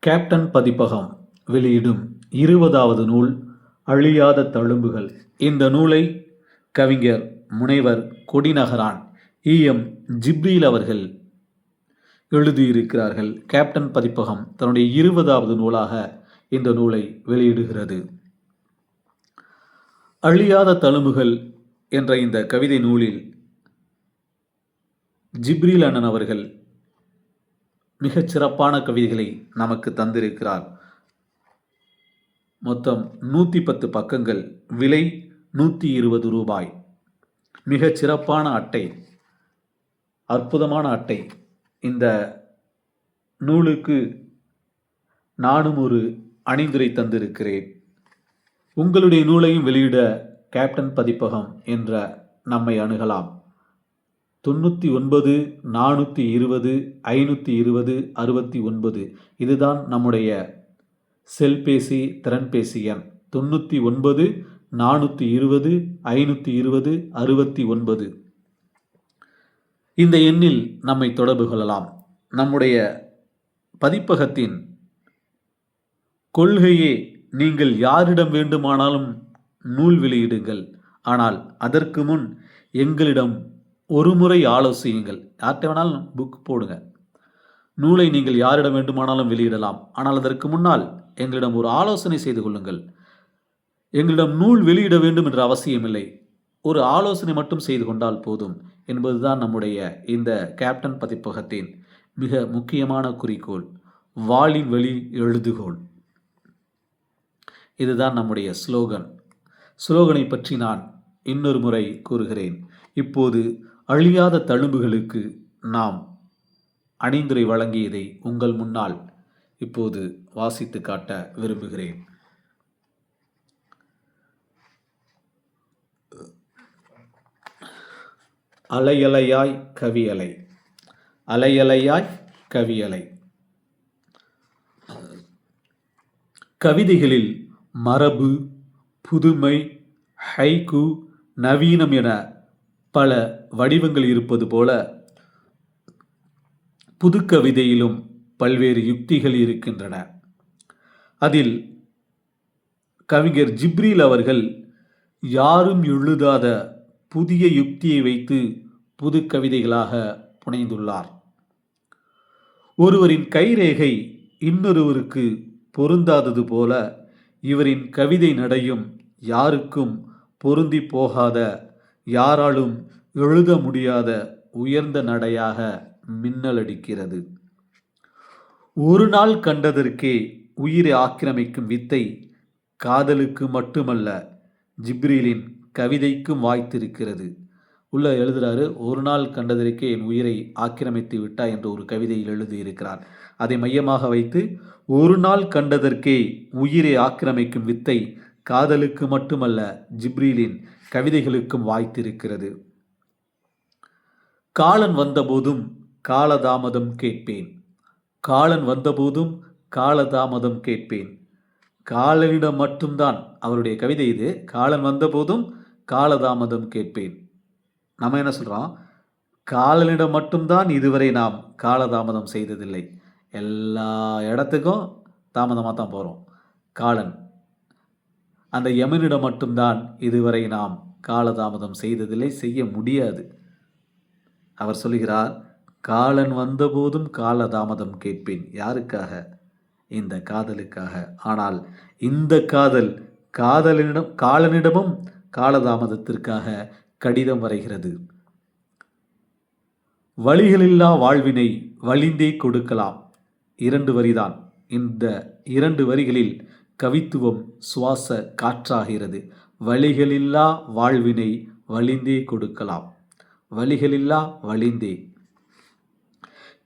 Captain பதிப்பகம் வெளியிடும் 20வது நூல் அழியாத தழும்புகள். இந்த நூலை கவிஞர் முனைவர் கொடிநகரான் ஈ.எம். ஜிப்ரீல் அவர்கள் எழுதியிருக்கிறார்கள். கேப்டன் பதிப்பகம் தன்னுடைய 20வது நூலாக இந்த நூலை வெளியிடுகிறது. அழியாத தழும்புகள் என்ற இந்த கவிதை நூலில் ஜிப்ரீல் அண்ணன் அவர்கள் மிகச் சிறப்பான கவிதைகளை நமக்கு தந்திருக்கிறார். மொத்தம் 110 பக்கங்கள், விலை ரூபாய் 120. மிகச் சிறப்பான அட்டை, அற்புதமான அட்டை. இந்த நூலுக்கு நானும் ஒரு அணிந்துரை தந்திருக்கிறேன். உங்களுடைய நூலையும் வெளியிட கேப்டன் பதிப்பகம் என்ற நம்மை அணுகலாம். 99 420 520 69 இதுதான் நம்முடைய செல்பேசி திறன்பேசி எண். 99 420 520 69 இந்த எண்ணில் நம்மை தொடர்பு கொள்ளலாம். நம்முடைய பதிப்பகத்தின் கொள்கையே நீங்கள் யாரிடம் வேண்டுமானாலும் நூல் வெளியிடுங்கள், ஆனால் அதற்கு முன் எங்களிடம் ஒரு முறை ஆலோசியுங்கள். யார்கிட்ட வேணாலும் புக் போடுங்க, நூலை நீங்கள் யாரிடம் வேண்டுமானாலும் வெளியிடலாம், ஆனால் அதற்கு முன்னால் எங்களிடம் ஒரு ஆலோசனை செய்து கொள்ளுங்கள். எங்களிடம் நூல் வெளியிட வேண்டும் என்ற அவசியமில்லை, ஒரு ஆலோசனை மட்டும் செய்து கொண்டால் போதும் என்பதுதான் நம்முடைய இந்த கேப்டன் பதிப்பகத்தின் மிக முக்கியமான குறிக்கோள், வாளின் வழி எழுதுகோள். இதுதான் நம்முடைய ஸ்லோகன். ஸ்லோகனை பற்றி நான் இன்னொரு முறை கூறுகிறேன். இப்போது அழியாத தழும்புகளுக்கு நாம் அணிந்துரை வழங்கியதை உங்கள் முன்னால் இப்போது வாசித்து காட்ட விரும்புகிறேன். அலையலையாய் கவியலை, அலையலையாய் கவியலை. கவிதைகளில் மரபு, புதுமை, ஹைகு, நவீனம் என பல வடிவங்கள் இருப்பது போல புது கவிதையிலும் பல்வேறு யுக்திகள் இருக்கின்றன. அதில் கவிஞர் ஜிப்ரீல் அவர்கள் யாரும் எழுதாத புதிய யுக்தியை வைத்து புது கவிதைகளாக புனைந்துள்ளார். ஒருவரின் கைரேகை இன்னொருவருக்கு பொருந்தாதது போல இவரின் கவிதை நடையும் யாருக்கும் பொருந்தி போகாத, யாராலும் எழுத முடியாத உயர்ந்த நடையாக மின்னலடிக்கிறது. ஒரு நாள் கண்டதற்கே உயிரை ஆக்கிரமிக்கும் வித்தை காதலுக்கு மட்டுமல்ல, ஜிப்ரீலின் கவிதைக்கும் வாய்த்திருக்கிறது. உள்ள எழுதுறாரு, ஒரு நாள் கண்டதற்கே என் உயிரை ஆக்கிரமித்து விட்டா என்று ஒரு கவிதையில் எழுதியிருக்கிறார். அதை மையமாக வைத்து ஒரு நாள் கண்டதற்கே உயிரை ஆக்கிரமிக்கும் வித்தை காதலுக்கு மட்டுமல்ல, ஜிப்ரீலின் கவிதைகளுக்கும் வாய்த்திருக்கிறது. காலன் வந்தபோதும் காலதாமதம் கேட்பேன், காலன் வந்தபோதும் காலதாமதம் கேட்பேன். காலனிடம் மட்டும்தான், அவருடைய கவிதை இது, காலன் வந்தபோதும் காலதாமதம் கேட்பேன். நம்ம என்ன சொல்கிறோம், காலனிடம் மட்டும்தான் இதுவரை நாம் காலதாமதம் செய்ததில்லை, எல்லா இடத்துக்கும் தாமதமாக தான் போகிறோம். காலன், அந்த யமனிடம் மட்டும்தான் இதுவரை நாம் காலதாமதம் செய்ததில்லை, செய்ய முடியாது. அவர் சொல்கிறார், காலன் வந்தபோதும் காலதாமதம் கேட்பேன். யாருக்காக? இந்த காதலுக்காக. ஆனால் இந்த காதல் காலனிடமும் காலதாமதத்திற்காக கடிதம் வரைகிறது. வழிகளில்லா வாழ்வினை வழிந்தே கொடுக்கலாம். 2 வரிதான். இந்த 2 வரிகளில் கவித்துவம் சுவாச காற்றாகிறது. வழிகளில்லா வாழ்வினை வழிந்தே கொடுக்கலாம், வழிகளில்லா வழிந்தே.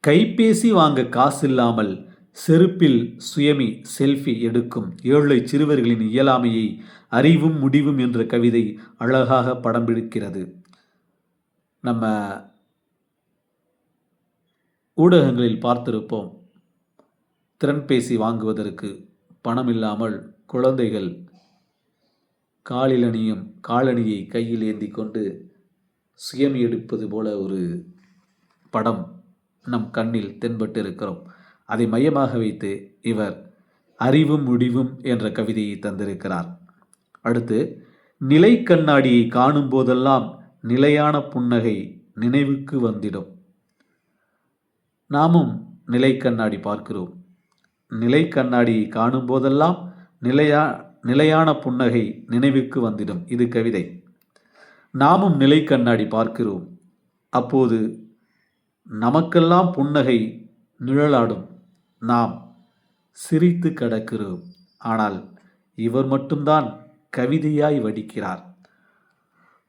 கைபேசி வாங்க காசில்லாமல் செருப்பில் சுயமி செல்ஃபி எடுக்கும் ஏழை சிறுவர்களின் இயலாமையை அறிவும் முடிவும் என்ற கவிதை அழகாக படம் பிடிக்கிறது. நம்ம ஊடகங்களில் பார்த்திருப்போம், திறன்பேசி வாங்குவதற்கு பணம் இல்லாமல் குழந்தைகள் காலில் அணியும் காலணியை கையில் ஏந்தி கொண்டு சுயமி எடுப்பது போல ஒரு படம் நம் கண்ணில் தென்பட்டு இருக்கிறோம். அதை மையமாக வைத்து இவர் அறிவும் முடிவும் என்ற கவிதையை தந்திருக்கிறார். அடுத்து, நிலை கண்ணாடியை காணும் போதெல்லாம் நிலையான புன்னகை நினைவுக்கு வந்திடும். நாமும் நிலை கண்ணாடி பார்க்கிறோம். நிலை கண்ணாடியை காணும் போதெல்லாம் நிலையான புன்னகை நினைவுக்கு வந்திடும். இது கவிதை. நாமும் நிலை கண்ணாடி பார்க்கிறோம். அப்போது நமக்கெல்லாம் புன்னகை நிழலாடும். நாம் சிரித்து கிடக்கிறோம். ஆனால் இவர் மட்டும்தான் கவிதையாய் வடிக்கிறார்.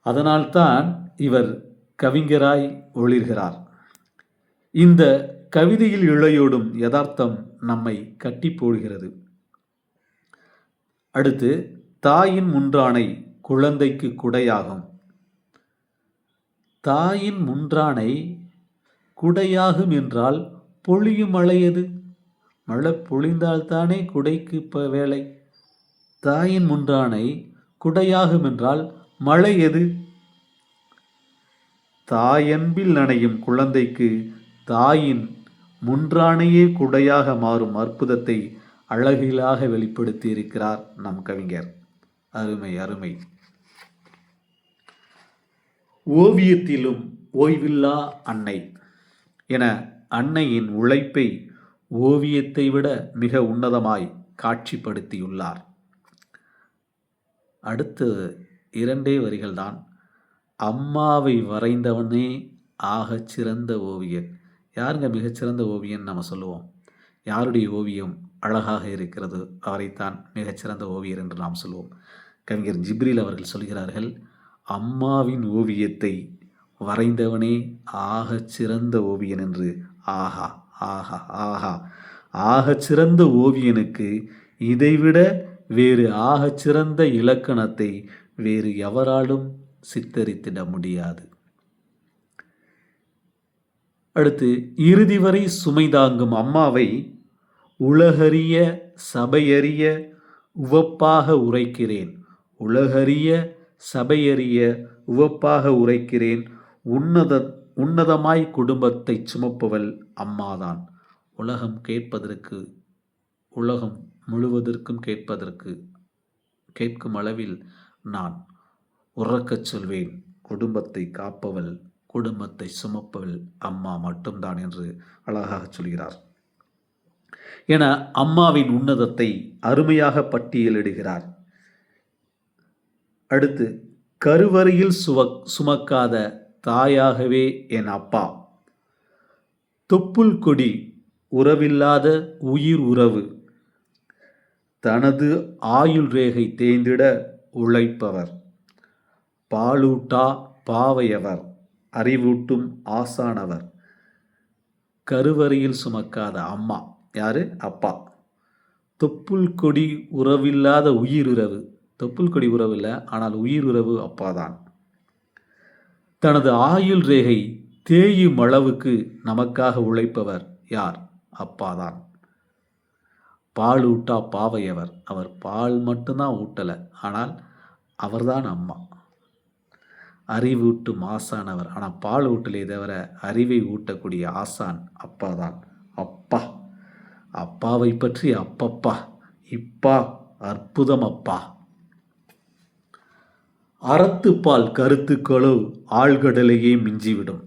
அதனால்தான் இவர் கவிஞராய் ஒளிர்கிறார். இந்த கவிதையில் இழையோடும் யதார்த்தம் நம்மை கட்டி போடுகிறது. அடுத்து, தாயின் முன்றானை குழந்தைக்கு குடையாகும். தாயின் முன்றானை குடையாகும் என்றால் பொழியும் மழை எது? மழை பொழிந்தால்தானே குடைக்கு இப்போ வேலை. தாயின் முன்றானை குடையாகும் என்றால் மழை எது? தாயன்பில் நனையும் குழந்தைக்கு தாயின் முன்றானையே குடையாக மாறும் அற்புதத்தை அழகிலாக வெளிப்படுத்தி இருக்கிறார் நம் கவிஞர். அருமை அருமை. ஓவியத்திலும் ஓய்வில்லா அன்னை என அன்னையின் உழைப்பை ஓவியத்தை விட மிக உன்னதமாய் காட்சிப்படுத்தியுள்ளார். அடுத்து 2 வரிகள்தான். அம்மாவை வரைந்தவனே ஆகச் சிறந்த ஓவியன். யாருங்க மிகச்சிறந்த ஓவியன் நம்ம சொல்லுவோம்? யாருடைய ஓவியம் அழகாக இருக்கிறது அவரைத்தான் மிகச்சிறந்த ஓவியர் என்று நாம் சொல்லுவோம். கவிஞர் ஜிப்ரீல் அவர்கள் சொல்கிறார்கள், அம்மாவின் ஓவியத்தை வரைந்தவனே ஆகச் சிறந்த ஓவியன் என்று. ஆஹா ஆஹா ஆஹா! ஆகச் சிறந்த ஓவியனுக்கு இதைவிட வேறு ஆகச் சிறந்த இலக்கணத்தை வேறு எவராலும் சித்தரித்திட முடியாது. அடுத்து, இறுதி வரை சுமை தாங்கும் அம்மாவை உலகறிய சபையறிய உவப்பாக உரைக்கிறேன். உலகறிய சபையறிய உவப்பாக உரைக்கிறேன். உன்னதமாய் குடும்பத்தை சுமப்பவள் அம்மாதான். உலகம் முழுவதற்கும் கேட்கும் அளவில் நான் உறக்கச் சொல்வேன், குடும்பத்தை காப்பவள், குடும்பத்தை சுமப்பவள் அம்மா மட்டும்தான் என்று அழகாக சொல்கிறார். என அம்மாவின் உன்னதத்தை அருமையாக பட்டியலிடுகிறார். அடுத்து, கருவறையில் சுமக்காத தாயாகவே என் அப்பா. தொப்புள் கொடி உறவில்லாத உயிர் உறவு. தனது ஆயுள் ரேகை தேய்ந்திட உழைப்பவர். பாலூட்டா பாவையவர், அறிவூட்டும் ஆசானவர். கருவறையில் சுமக்காத அம்மா யாரு? அப்பா. தொப்புள் கொடி உறவில்லாத உயிர் உறவு. தொப்புள் கொடி உறவு இல்லை, ஆனால் உயிர் உறவு அப்பாதான். தனது ஆயுள் ரேகை தேயும் அளவுக்கு நமக்காக உழைப்பவர் யார்? அப்பாதான். பாலூட்டா பாவையவர். அவர் பால் மட்டும்தான் ஊட்டலை, ஆனால் அவர்தான் அம்மா. அறிவூட்டும் ஆசானவர். ஆனால் பால் ஊட்டலே தவிர அறிவை ஊட்டக்கூடிய ஆசான் அப்பாதான். அப்பா. அப்பாவை பற்றி அப்பப்பா இப்பா அற்புதம் அப்பா. அறத்துப்பால் கருத்துக்களோ ஆழ்கடலையே மிஞ்சிவிடும்.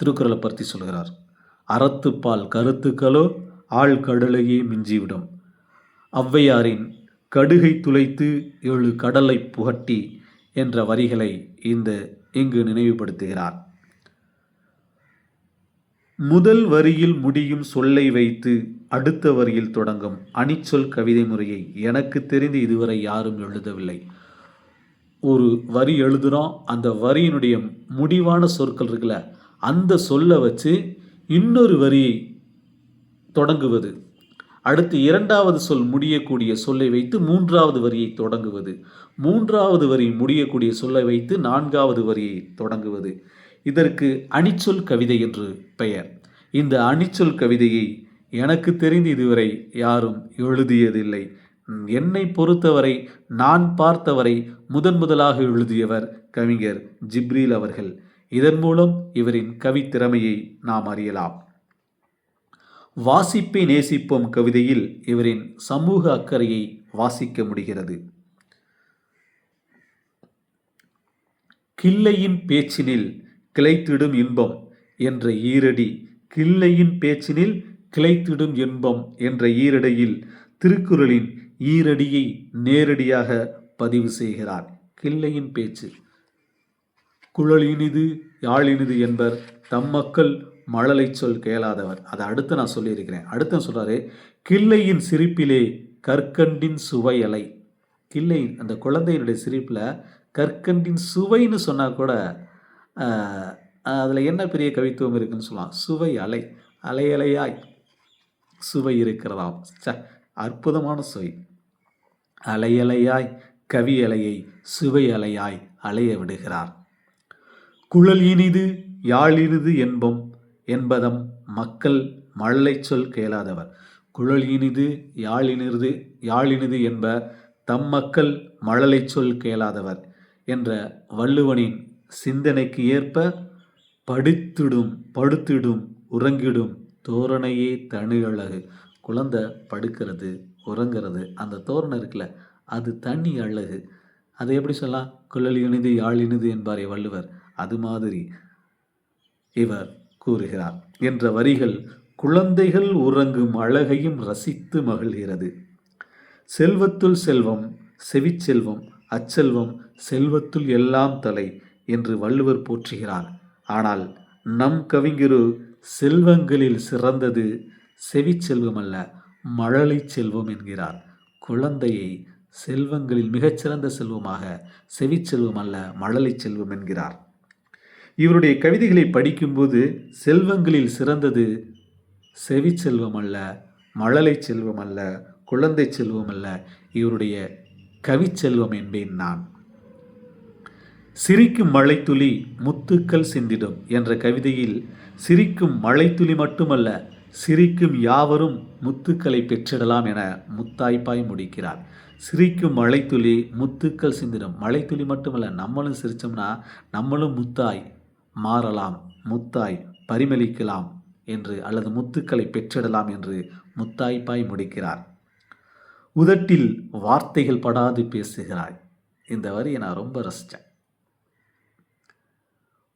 திருக்குறளை பற்றி சொல்கிறார். அறத்துப்பால் கருத்துக்களோ ஆழ்கடலையே மிஞ்சிவிடும். ஔவையாரின் கடுகை துளைத்து 7 கடலை புகட்டி என்ற வரிகளை இங்கு நினைவுபடுத்துகிறார். முதல் வரியில் முடியும் சொல்லை வைத்து அடுத்த வரியில் தொடங்கும் அணிச்சொல் கவிதை முறையை எனக்கு தெரிந்து இதுவரை யாரும் எழுதவில்லை. ஒரு வரி எழுதுகிறோம், அந்த வரியினுடைய முடிவான சொற்கள் இருக்குல்ல, அந்த சொல்லை வச்சு இன்னொரு வரியை தொடங்குவது, அடுத்து 2வது சொல் முடியக்கூடிய சொல்லை வைத்து 3வது வரியை தொடங்குவது, 3வது வரி முடியக்கூடிய சொல்லை வைத்து 4வது வரியை தொடங்குவது. இதற்கு அணிச்சொல் கவிதை என்று பெயர். இந்த அணிச்சொல் கவிதையை எனக்கு தெரிந்து இதுவரை யாரும் எழுதியதில்லை. என்னை பொறுத்தவரை, நான் பார்த்தவரை முதலாக எழுதியவர் கவிஞர் ஜிப்ரீல் அவர்கள். இதன் மூலம் இவரின் கவித்திறமையை நாம் அறியலாம். வாசிப்பை நேசிப்போம் கவிதையில் இவரின் சமூக அக்கறையை வாசிக்க முடிகிறது. கிள்ளையின் பேச்சினில் கிளைத்திடும் இன்பம் என்ற ஈரடி, கிள்ளையின் பேச்சினில் கிளைத்திடும் இன்பம் என்ற ஈரடியில் திருக்குறளின் ஈரடியை நேரடியாக பதிவு செய்கிறார். கிள்ளையின் பேச்சு, குழல் இனிது யாழினிது என்பர் தம்மக்கள் மழலை சொல் கேளாதவர். அதை அடுத்து நான் சொல்லியிருக்கிறேன். அடுத்து சொல்றாரு, கிள்ளையின் சிரிப்பிலே கற்கண்டின் சுவை அலை. கிள்ளை அந்த குழந்தையினுடைய சிரிப்பில் கற்கண்டின் சுவைன்னு சொன்னால் கூட அதில் என்ன பெரிய கவித்துவம் இருக்குன்னு சொல்லலாம். சுவை அலை, அலை அலையாய் சுவை இருக்கிறதாம். அற்புதமான சுவை. அலை அலையாய் கவி அலையை சுவை அலையாய் அலைய விடுகிறார். குழல் இனிது யாழினிது என்பதம் மக்கள் மழலை சொல் கேளாதவர். குழல் இனிது யாழினிது என்ப தம் மக்கள் மழலை சொல் கேளாதவர் என்ற வள்ளுவனின் சிந்தனைக்கு ஏற்ப படுத்திடும் உறங்கிடும் தோரணையே தனி அழகு. குழந்தை படுக்கிறது உறங்கிறது, அந்த தோரணை இருக்குல்ல, அது தனி அழகு. அதை எப்படி சொல்லலாம்? குழல் இனிது யாழினிது என்பாரே வள்ளுவர், அது மாதிரி இவர் கூறுகிறார் என்ற வரிகள் குழந்தைகள் உறங்கும் அழகையும் ரசித்து மகிழ்கிறது. செல்வத்துள் செல்வம் செவிச்செல்வம் அச்செல்வம் செல்வத்துள் எல்லாம் தலை என்று வள்ளுவர் போற்றுகிறார். ஆனால் நம் கவிஞரு செல்வங்களில் சிறந்தது செவிச்செல்வம் அல்ல, மழலை செல்வம் என்கிறார். குழந்தையை செல்வங்களில் மிகச்சிறந்த செல்வமாக, செவிச்செல்வம் அல்ல மழலை செல்வம் என்கிறார். இவருடைய கவிதைகளை படிக்கும்போது செல்வங்களில் சிறந்தது செவிச்செல்வம் அல்ல, மழலை செல்வம் அல்ல, குழந்தை செல்வம் அல்ல, இவருடைய கவிச்செல்வம் என்பேன் நான். சிரிக்கும் மழைத்துளி முத்துக்கள் சிந்திடும் என்ற கவிதையில் சிரிக்கும் மழைத்துளி மட்டுமல்ல, சிரிக்கும் யாவரும் முத்துக்களை பெற்றிடலாம் என முத்தாய்ப்பாய் முடிக்கிறார். சிரிக்கும் மழைத்துளி முத்துக்கள் சிந்திடும். மழைத்துளி மட்டுமல்ல, நம்மளும் சிரித்தோம்னா நம்மளும் முத்தாய் மாறலாம், முத்தாய் பரிமளிக்கலாம் என்று, அல்லது முத்துக்களை பெற்றிடலாம் என்று முத்தாய்ப்பாய் முடிக்கிறார். உதட்டில் வார்த்தைகள் படாது பேசுகிறாய். இந்த வரியை நான் ரொம்ப ரசித்தேன்.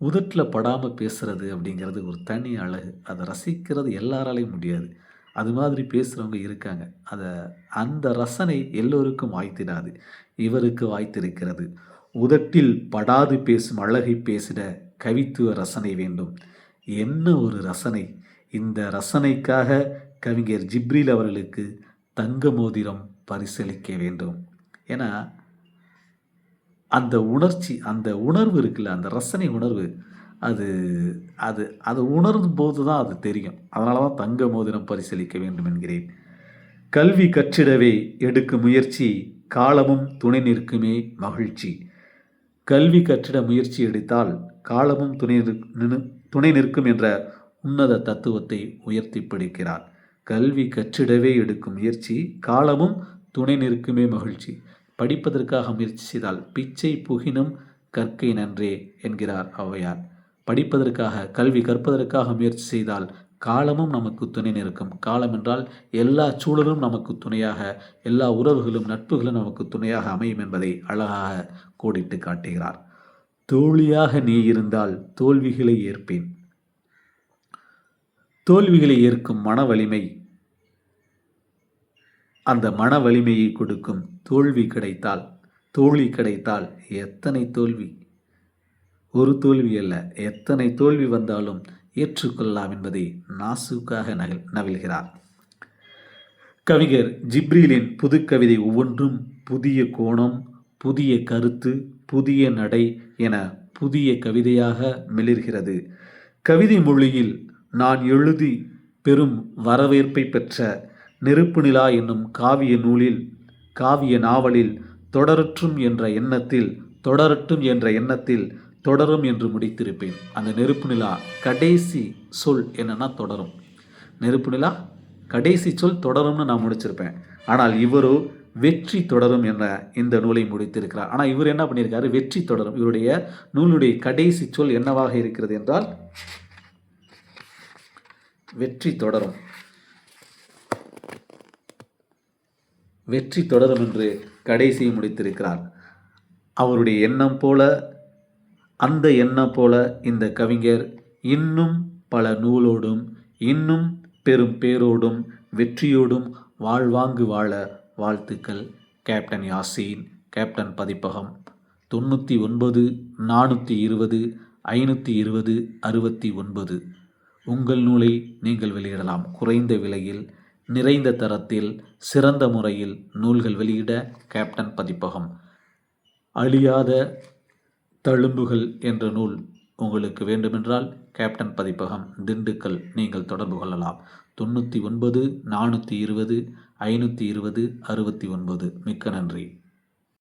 உதட்டில் படாமல் பேசுறது அப்படிங்கிறது ஒரு தனி அழகு. அதை ரசிக்கிறது எல்லாராலையும் முடியாது. அது மாதிரி பேசுகிறவங்க இருக்காங்க. அந்த ரசனை எல்லோருக்கும் வாய்த்திடாது, இவருக்கு வாய்த்திருக்கிறது. உதட்டில் படாது பேசும் அழகை பேசிட கவித்துவ ரசனை வேண்டும். என்ன ஒரு ரசனை! இந்த ரசனைக்காக கவிஞர் ஜிப்ரீல் அவர்களுக்கு தங்க மோதிரம் பரிசளிக்க வேண்டும். ஏன்னா அந்த உணர்ச்சி, அந்த உணர்வு இருக்குல்ல, அந்த ரசனை உணர்வு, அது அது அது உணரும் போது தான் அது தெரியும். அதனால தான் தங்க மோதிரம் பரிசளிக்க வேண்டும் என்கிறேன். கல்வி கற்றிடவே எடுக்கும் முயற்சி காலமும் துணை நிற்குமே மகிழ்ச்சி. கல்வி கற்றிட முயற்சி எடுத்தால் காலமும் துணை நிற்கும் என்ற உன்னத தத்துவத்தை உயர்த்தி பிடிக்கிறார். கல்வி கற்றிடவே எடுக்கும் முயற்சி காலமும் துணை நிற்குமே மகிழ்ச்சி. படிப்பதற்காக முயற்சி செய்தால் பிச்சை புகினும் கற்கை நன்றே என்கிறார் ஔவையார். படிப்பதற்காக, கல்வி கற்பதற்காக முயற்சி செய்தால் காலமும் நமக்கு துணை நிற்கும். காலம் என்றால் எல்லா சூழலும் நமக்கு துணையாக, எல்லா உறவுகளும் நட்புகளும் நமக்கு துணையாக அமையும் என்பதை அழகாக கோடிட்டு காட்டுகிறார். தோழியாக நீ இருந்தால் தோல்விகளை ஏற்பேன். தோல்விகளை ஏற்கும் மன வலிமை, அந்த மன வலிமையை கொடுக்கும் தோல்வி கிடைத்தால் எத்தனை தோல்வி, ஒரு தோல்வி அல்ல, எத்தனை தோல்வி வந்தாலும் ஏற்றுக்கொள்ளலாம் என்பதை நாசூக்காக நவில்கிறார். கவிஞர் ஜிப்ரீலின் புது கவிதை ஒவ்வொன்றும் புதிய கோணம், புதிய கருத்து, புதிய நடை என புதிய கவிதையாக மிளிர்கிறது. கவிதை மொழியில் நான் எழுதி பெரும் வரவேற்பை பெற்ற நெருப்பு நிலா என்னும் காவிய நாவலில் தொடரட்டும் என்ற எண்ணத்தில் தொடரும் என்று முடித்திருப்பேன். அந்த நெருப்பு நிலா கடைசி சொல் என்னன்னா தொடரும். நெருப்பு நிலா கடைசி சொல் தொடரும்னு நான் முடிச்சிருப்பேன். ஆனால் இவரோ வெற்றி தொடரும் என்ற இந்த நூலை முடித்திருக்கிறார். ஆனால் இவர் என்ன பண்ணியிருக்காரு? வெற்றி தொடரும். இவருடைய நூலுடைய கடைசி சொல் என்னவாக இருக்கிறது என்றால் வெற்றி தொடரும். வெற்றி தொடரும் என்று கடைசி முடித்திருக்கிறார். அவருடைய எண்ணம் போல, அந்த எண்ணம் போல இந்த கவிஞர் இன்னும் பல நூலோடும் இன்னும் பெரும் பேரோடும் வெற்றியோடும் வாழ்வாங்கு வாழ வாழ்த்துக்கள். கேப்டன் யாசீன், கேப்டன் பதிப்பகம், 99 420 520 69. உங்கள் நூலை நீங்கள் வெளியிடலாம். குறைந்த விலையில், நிறைந்த தரத்தில், சிறந்த முறையில் நூல்கள் வெளியிட கேப்டன் பதிப்பகம். அழியாத தழும்புகள் என்ற நூல் உங்களுக்கு வேண்டுமென்றால் கேப்டன் பதிப்பகம், திண்டுக்கல் நீங்கள் தொடர்பு கொள்ளலாம். 99 420 520 69. மிக்க நன்றி.